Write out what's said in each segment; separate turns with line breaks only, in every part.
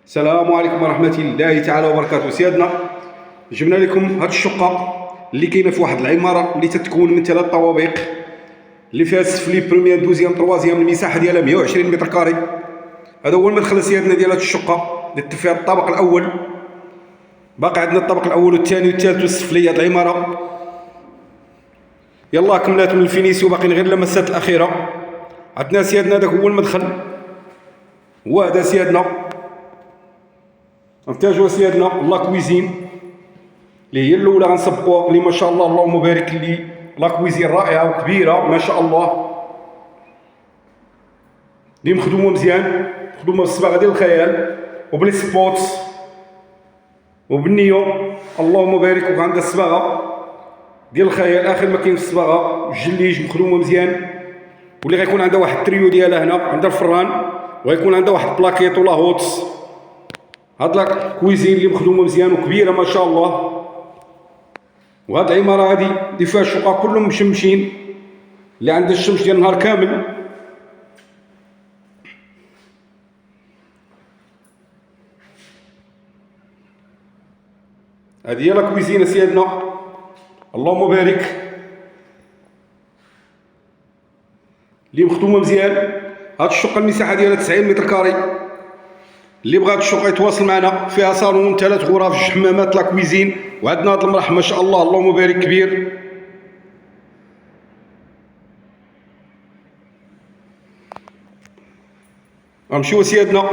السلام عليكم ورحمة الله تعالى وبركاته. سيادنا جبنا لكم هاد الشقة اللي كاينة في واحد العمارة اللي تتكون من 3 طوابق اللي فيها السفلي بروميير دوزيام طروازيام. المساحة ديالها 120 متر كاري. هذا هو المدخل سيادنا ديال هاد الشقة اللي فيها الطابق الأول. باقي عندنا الطابق الأول والثاني والثالث والسفلي. هاد العمارة يلا كملات من الفينيسيو، باقيين غير اللمسات الأخيرة. عندنا سيادنا داك هو المدخل، وهذا سيادنا نحتاجو سيادنا لا كويزين اللي هي الاولى غنسبقوها، اللي ما شاء الله اللهم بارك، اللي لا كويزين رائعه وكبيره ما شاء الله، اللي مخدومه مزيان، مخدومه بالصباغه ديال الخيال وبلي سبوتس وبالنيو اللهم بارك. وعندها الصباغه ديال الخيال اخر ما كاين في الصباغه، الجليج مخدومه مزيان، واللي غيكون عندها واحد التريو ديالها هنا عندها الفران، وغيكون عندها واحد بلاكيط ولا هوتس. هاد الكويزين اللي مخدومه مزيان وكبيره ما شاء الله. وهاد العماره هادي اللي فيها الشقق كلهم مشمشين، اللي عندها الشمس ديال النهار كامل. هادي هي لا كويزين سيادنا اللهم بارك، اللي مخدومه مزيان. هاد الشقه المساحه ديالها 90 متر كاري. اللي بغات الشقه يتواصل معنا، فيها صالون 3 غرف 2 حمامات لا كويزين، وعندنا هاد المرح ما شاء الله اللهم بارك كبير. غنمشيو سيادنا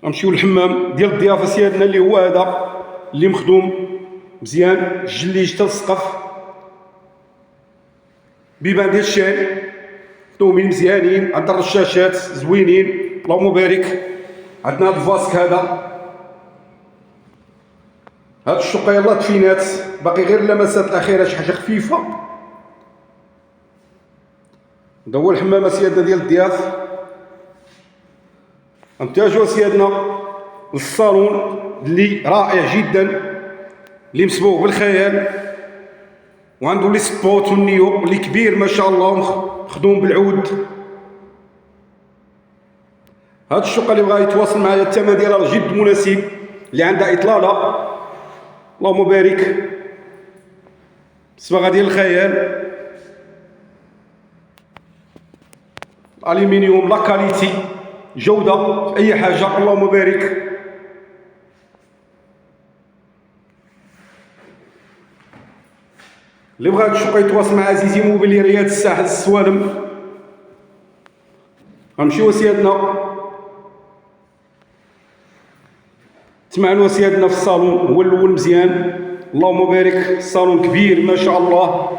غنمشيو للحمام ديال الضيافه سيادنا، اللي هو هذا اللي مخدوم مزيان، الجليج حتى السقف، بيبان ديال الشاي مخدومين مزيانين، عندنا الرشاشات زوينين اللهم بارك. عندنا هاد الفاسك هاد الشقه يلا تفينات، باقي غير اللمسات الاخيره شي حاجه خفيفه. هذا هو الحمام سيادنا ديال الضياف. نحتاجو سيادنا للصالون اللي رائع جدا، اللي مسبوغ بالخيال، وعنده لي سبوت والنيو اللي كبير ما شاء الله، مخدوم بالعود. هاد الشقه اللي بغا يتواصل معايا الثمن ديالها جد مناسب، اللي عندها اطلاله اللهم بارك، صباغه ديال الخيال، الالومنيوم لا كاليتي، جوده في اي حاجه اللهم بارك. اللي بغا هاد الشقه يتواصل مع عزيزي موبيلي رياض الساحل السوالم. غنمشيو سيادنا تسمعنا سيادنا في الصالون، هو الاول مزيان اللهم بارك. الصالون كبير ما شاء الله،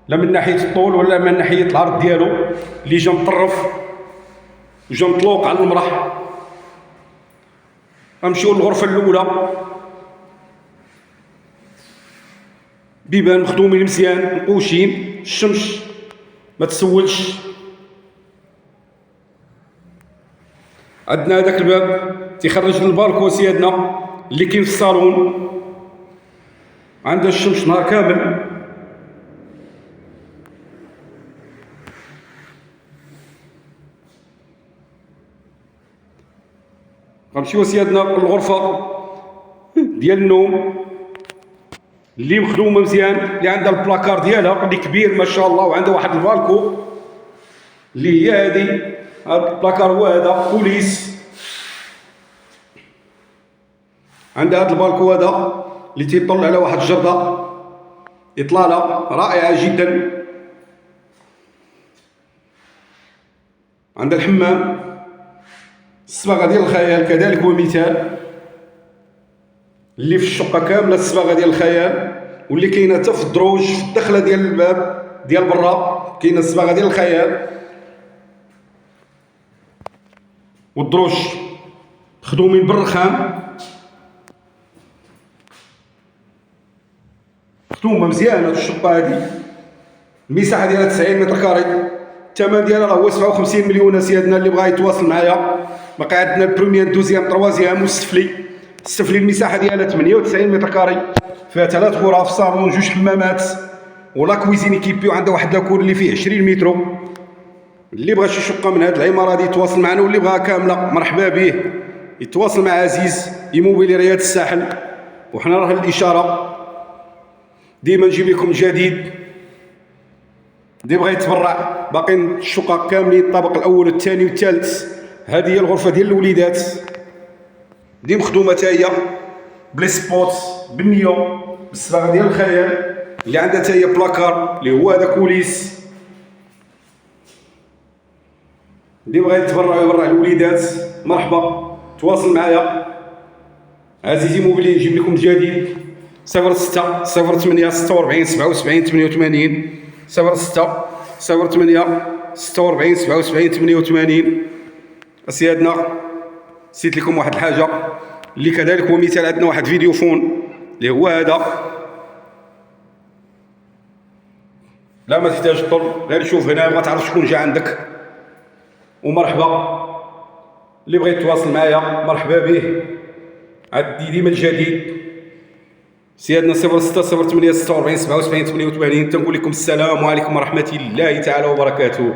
لا من ناحيه الطول ولا من ناحيه العرض ديالو، اللي جا مطرف وجا مطلوق على المرح. غنمشيو للغرفه الاولى، بيبان مخدومين مزيان مقوشين، الشمس ما تسولش. عندنا هذاك الباب تيخرج للبالكو سيادنا اللي كاين في الصالون، عندها الشمس نهار كامل. غنمشيو سيادنا للغرفه ديال النوم اللي مخدومه مزيان، اللي عندها البلاكار ديالها اللي كبير ما شاء الله، وعندها واحد البالكو اللي هي هذه. هذا البلاكار هو هذا كوليس، عندها هذا البالكو هذا اللي تيطل على واحد الجرده، اطلاله رائعه جدا. عندها الحمام الصباغه ديال الخيال كذلك هو مثال، اللي في الشقه كامله الصباغه ديال الخيال، واللي كاينه حتى في الدروج في الدخله ديال الباب ديال برا كاينه الصباغه ديال الخيال، والدروج مخدومين بالرخام، مخدومه مزيان. هاد الشقه هادي المساحه ديالها 90 متر كاري، الثمن ديالها هو 57 مليون سيادنا. اللي بغا يتواصل معايا، باقي عندنا البروميير دوزيام طروازيام والسفلي المساحه ديالها 98 متر كاري، فيها 3 غرف، صالون 2 حمامات، ولا كويزين ايكيبي، وعندها واحد لاكور اللي فيه 20 متر. اللي بغى شي شقه من هاد العماره هادي يتواصل معنا، واللي بغاها كامله مرحبا به يتواصل مع عزيز ايموبيلي رياض الساحل، وحنا راه الاشاره ديما نجيب لكم جديد. اللي بغى يتبرع باقيين الشقق كاملين، الطابق الاول والثاني والثالث. هذه هي الغرفه ديال الوليدات دي مخدومه حتى هي بلي سبوت بالنيو بالصباغه ديال الخيال، اللي عندها حتى هي بلاكار اللي هو هذا كوليس. اللي بغى يتبرع ويبرع الوليدات مرحبا، تواصل معايا عزيزي موبيلي نجيب لكم جديد. 06 08 46 77 88 06 08 46 77 88. اسيادنا نسيت لكم واحد الحاجه اللي كذلك هو مثال، عندنا واحد فيديو فون اللي هو هذا، لا ما تحتاج تطل، غير شوف هنا بغا تعرف شكون جا عندك ومرحبا. اللي بغى يتواصل معايا مرحبا به، عندي ديما الجديد. سيادنا 06 08 46 77 88. تنقول لكم السلام عليكم ورحمه الله تعالى وبركاته.